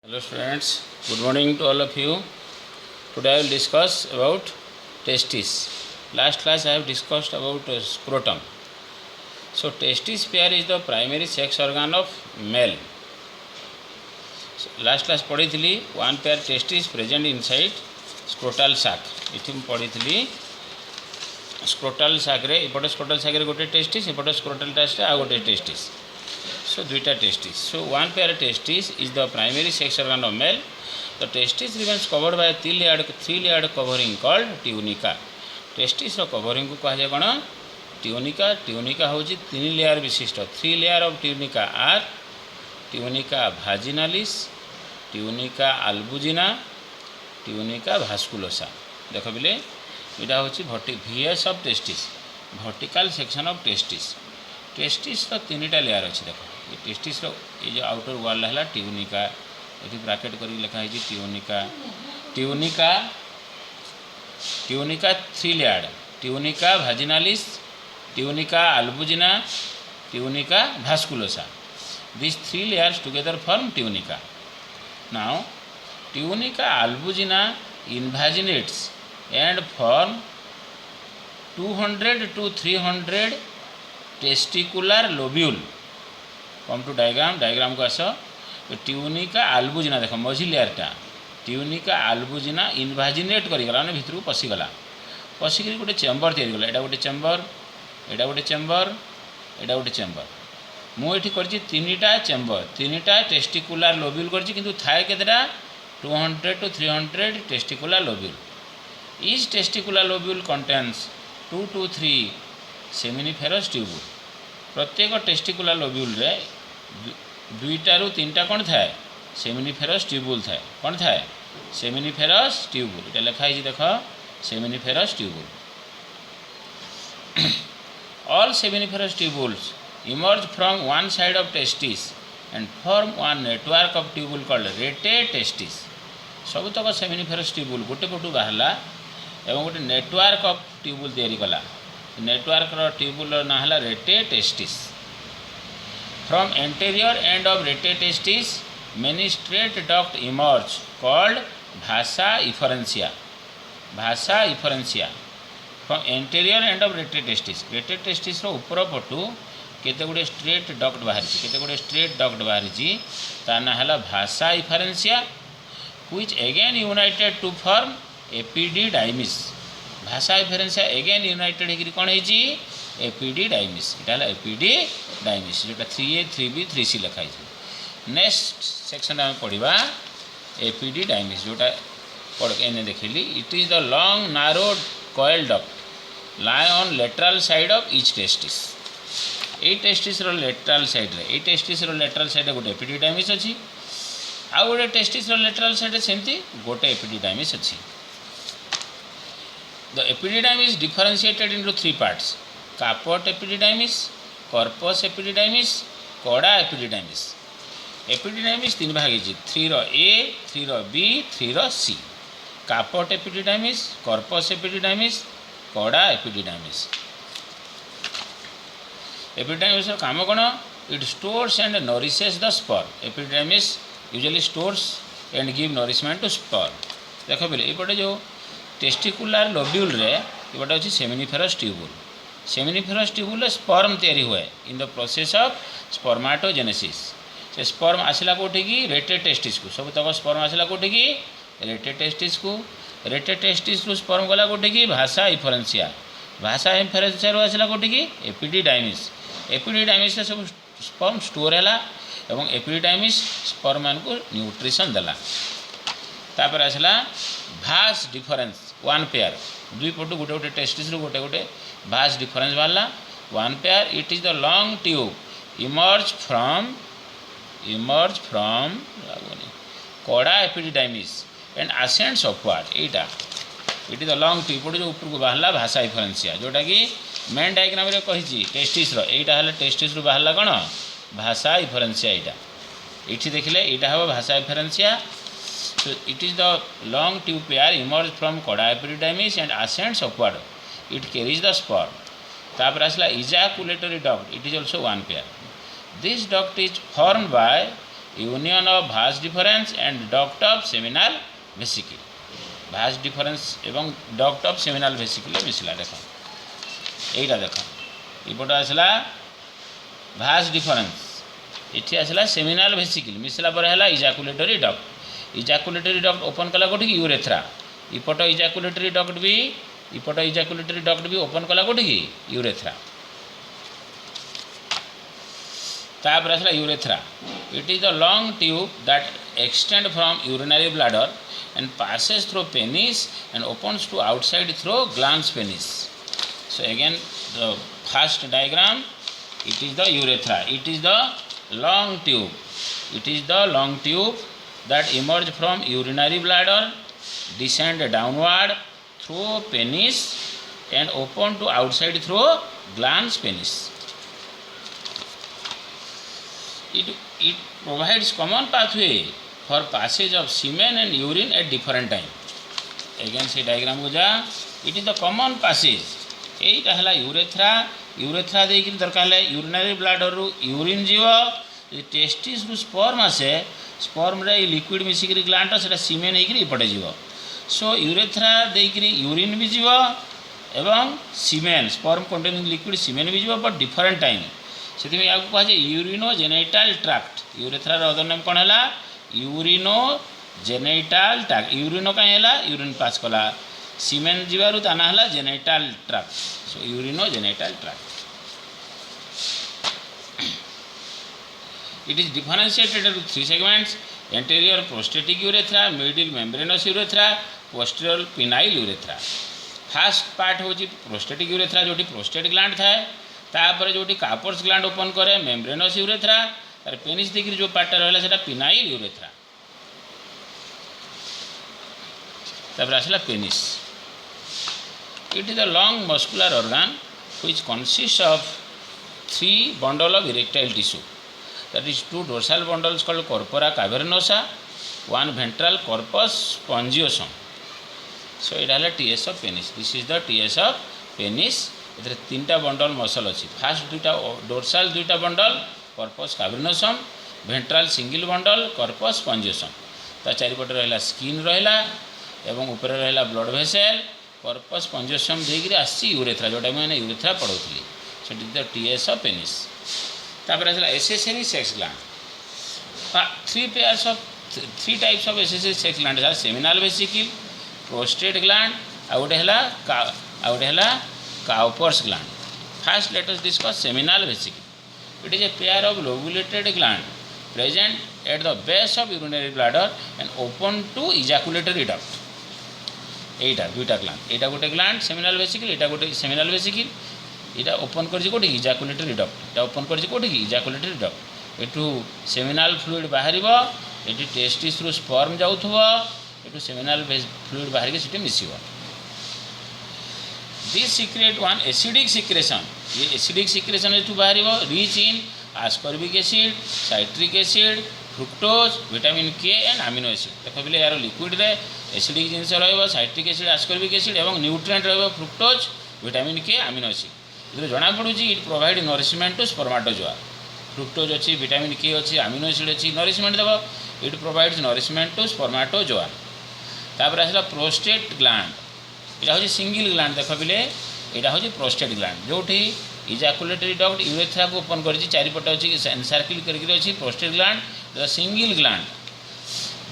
Hello students, good morning to all of you. Today I will discuss about testis. Last class I have discussed about scrotum. So testis pair is the primary sex organ of male. So, last class पढ़ी थी one pair testis present inside scrotal sac. इठी पढ़ी थी scrotal sac रे एपटे scrotal sac रे गोटे testis एपटे scrotal sac रे आ गोटे testis. So duita testis. So one pair of testis is the primary sex organ of male. The testis remains covered by a three-layered covering called tunica. Testis ro covering को कहा कौन tunica. Tunica होची 3 layer विशिष्ट. 3 layer of tunica are tunica vaginalis, tunica albugina, tunica vasculosa. देखो बिले इटा होची VS of testis, vertical section of testis. Testis रो 3टा लेयर अच्छे देख ये टेस्टिस रो ये जो आउटर वाल है ट्यूनिका ये ब्रैकेट कर लिखा है tunica tunica tunica 3 layer tunica vaginalis tunica albuginea tunica vasculosa this 3 layers together form tunica. Now tunica albuginea invaginates and form 200 to 300 testicular lobule. Come to diagram को आस ट्यूनिका आल्बुजिना देख मझी लेयरटा tunica आल्बुजिना इनवाजिनेट करगला मैंने भितर पशिगला पशिक गोटे चेम्बर तैयारी एटा गोटे चेम्बर एटा गोटे chamber एटा गोटे चेम्बर मुझे कर 3टा चेम्बर 3टा टेस्टिकुलर लोब्यूल कर थाए केतेटा 200 to 300 testicular lobule. Each testicular lobule contains 2 to 3 seminiferous tubule. प्रत्येक टेस्टिकुलर लोब्यूल रे 2टा ରୁ 3टा कौन थाए सेमिनिफेरस ट्यूबुल थाए. कौन थाए सेमिनिफेरस ट्यूबुल. इटा लिखा है देख seminiferous tubule. All seminiferous tubules emerge from one side of testis and form one network of tubule called rete testis. सबुतक सेमिनिफेरस ट्यूबुल गोटे पटू बाहरला एवं गोटे नेटवर्क ऑफ ट्यूबुल तैयारी कला. नेटवर्क ट्यूबुल ना है rete testis. From anterior end of rete testis many straight duct emerge called vasa efferentia. Vasa efferentia from anterior end of rete testis ऊपर पटू केते गुडे स्ट्रेट डक्ट बाहरी ता ना है vasa efferentia which again united to form epididymis. Vasa efferentia again united होकर कौन है एपिडिडाइमिस. इटा एपिडिडाइमिस जोटा 3A 3B 3C लिखाई. नेक्स्ट सेक्शन में पढ़ा एपिडिडाइमिस जोटा पढ़ देखिली. It is the long narrow coil duct lie on lateral side of each testis. ये टेस्टिस लेटरल साइड रे ये टेस्टिस लेटरल साइड गोटे एपिडिडाइमिस अच्छी आउ गोटे टेस्टिस लेटरल साइड सेमती गोटे एपिडिडाइमिस अच्छी. The epididymis differentiated into 3 parts: caput epididymis, corpus epididymis, coda epididymis. Epididymis 3 भाग है 3 रो A, 3 row B, 3 row C. caput epididymis, corpus epididymis, coda epididymis. Epididymis रो काम कोन? It stores and nourishes the sperm. Epididymis usually stores and give nourishment to sperm. देखो बोले ये जो testicular lobule रे ये अच्छी seminiferous tubule. Seminiferous tubule sperm तैयारी हुए इन द प्रोसेस ऑफ स्पर्माटोजेनेसिस. से स्पर्म आसला कौटी की रेटे टेस्टिस को. सब तक स्पर्म आसला कौटी की रेटे टेस्टिस को. रेटे टेस्टिस रु स्पर्म गला कौटी की भाषा इफरेंसिया. भाषा इफरेंसिया रू आसला कौटी की एपिडिडाइमिस. एपिडिडाइमिस सब स्पर्म स्टोर है और एपिडिडाइमिस स्पर्म मान को न्यूट्रिशन देला. तापर आसला भास डिफरेंस वन पेयर दुई पटू गोटे गोटे टेस्टिस गोटे गोटे भास डिफरेंस बाहर one pair. It is the long tube emerge from कोडा epididymis and ascends upward. Etah it is the long tube जो ऊपर को बाहर भाषा इफरेंसिया जोटा कि मेन डायग्राम रे कही टेस्टिस एटा टेस्टिस बाहर कौन भाषा इफरेंसिया. एटा ये देखिले एटा हम भाषा efferentia. So it is the long tube pair emerged from coda epididymis and ascends upward. It carries the sperm. तापर आसला ejaculatory duct. It is also one pair. This duct is formed by union of vas deferens and duct of seminal vesicle vas deferens एवं duct of seminal vesicle मिसला देख यहीटा देख इपट आसला भास difference ये आसला सेमिनाल वेसिकल मिसला पर है इजाकुलेटरी डक्ट ओपन कला कोठी यूरेथ्रा इपट इजाकुलेटरी डक्ट भी ओपन कला कोठी यूरेथ्रा तापर आसला urethra it is the long tube that extend from urinary bladder and passes through penis and opens to outside through glans penis. So again the first diagram, it is the urethra, it is the long tube that emerge from urinary bladder, descend downward through penis and open to outside through glans penis. It provides common pathway for passage of semen and urine at different time. Again से diagram को जा, it is the common passage. एटा हला urethra देकी दरकार है urinary bladder रु urine जीव testis रु sperm आसे स्पर्म रे लिक्विड मिसिक ग्लांट सेटा सीमेन होकर इपटे जीव सो यूरेथ्रा देकी यूरिन भी जीव एवं सीमेन स्पर्म कंटेनिंग लिक्विड सीमेन भी जीव बट डिफरेंट टाइम से या कह यूरिनोजेनिटल ट्रैक्ट यूरेथ्रार अदर नाम कौन है यूरिनोजेनिटल ट्रैक्ट यूरिनो कहीं यूरिन पास कला सीमेन जीवारु ता ना हला genital tract so urinogenital tract it is differentiated into 3 segments anterior prostatic urethra middle membranes urethra posterior phenyl urethra first part होची प्रोस्टेटिक यूरेथ्रा जोटी प्रोस्टेट ग्लैंड थाए तापर जोटी कार्पर्स ग्लैंड ओपन करे membranes urethra तार penis देखिर जो पार्ट रहला सेटा phenyl urethra तापर आसला penis it is a long muscular organ which consist of 3 bundle of erectile tissue that is 2 dorsal bundles called corpora cavernosa 1 ventral corpus spongiosum so it है TS of penis this is the TS of penis इधर 3टा bundle muscle अच्छी फास्ट 2टा dorsal 2टा bundle corpus cavernosum ventral single bundle corpus spongiosum ता चारिपटे रहा स्किन रहा एवं ऊपर रहा ब्लड भेसेल कॉर्पस स्पॉन्जियोसम देकर आसी यूरेथ्रा जोटा मैंने यूरेथ्रा पढ़ाऊली से टीएस ऑफ पेनिस तापर आसला accessory sex gland 3 types of accessory sex gland seminal vesicle prostate gland आउटे है Cowper's gland first let us discuss seminal vesicle it is a pair of lobulated gland present at the base of urinary bladder and open to ejaculatory duct एटा 2टा gland एटा गोटे gland seminal vesicle एटा गोटे seminal vesicle एटा open करछि कोठी ejaculatory duct एटा open करछि कोठी ejaculatory duct एटू seminal fluid बाहरिबो एटी टेस्टिस रु स्पर्म जाउथबो एटू सेमिनल फ्लूइड बाहर के सिटी मिसिबो this secrete one acidic secretion ये एसिडिक सिक्रेशन एटू बाहरिबो rich in ascorbic acid citric acid fructose vitamin K and amino acid देख बोले यार लिक्विड रे एसिडिक जिनस रइट्रिक एसिड आस्कॉर्बिक एसिड एवं nutrient fructose vitamin K amino acid ये जना पड़ू it provide nourishment to स्पर्माटोजोआ fructose अच्छी विटामिन के अच्छी अमीनो एसिड अच्छी नरिशमेंट देव it provides nourishment to spermatozoa तापर आसला प्रोस्टेट ग्लैंड यहाँ हूँ सिंगल ग्लैंड देख बोले यहाँ हूँ प्रोस्टेट ग्लैंड जो इजाकुलेटरी डक्ट यूरेथ्रा को ओपन कर चारिपटे अच्छी सर्किल करके prostate gland the single gland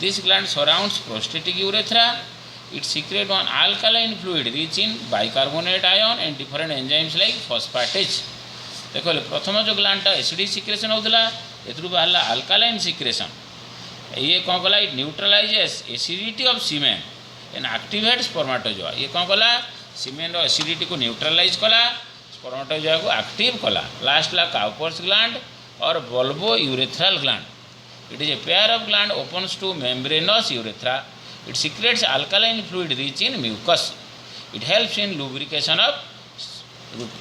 this gland surrounds prostatic urethra it secret one alkaline fluid rich in bicarbonate ion and different enzymes like phosphatase देखो प्रथम जो ग्लैंडटा एसिडिक सिक्रेशन होता एथरू बाहर अल्कालाइन सिक्रेशन ये कौन कला it neutralises acidity of semen and activate spermatozoa ये कौन कला सीमेन रो एसिडिटी को न्यूट्रलाइज कला स्पर्माटोजोआ को एक्टिव कला लास्ट ला काउपर्स ग्लैंड और bulbo urethral gland it is a pair of gland opens to membranous urethra it secretes alkaline fluid rich in mucus it helps in lubrication of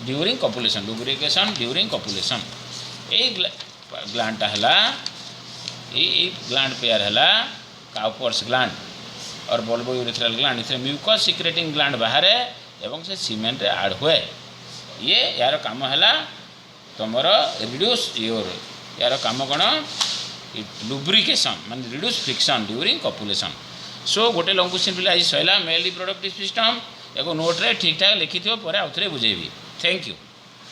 during copulation lubrication during copulation ये gland है ये gland pair है Cowper's gland और bulbo urethral gland इसे mucus secreting gland बाहर एवं से cement आड हुए ये यार काम है तुमर रिड्यूस योर यार काम कौन इट लुब्रिकेशन माने रिड्यूस फ्रिक्शन ड्यूरिंग कपुलेशन। सो गोटे लॉन्ग क्वेश्चन पिला आज सैला मेल रिप्रोडक्टिव सिस्टम एक नोट रे ठीक ठाक लिखि आउ थे बुझेबी। Thank you.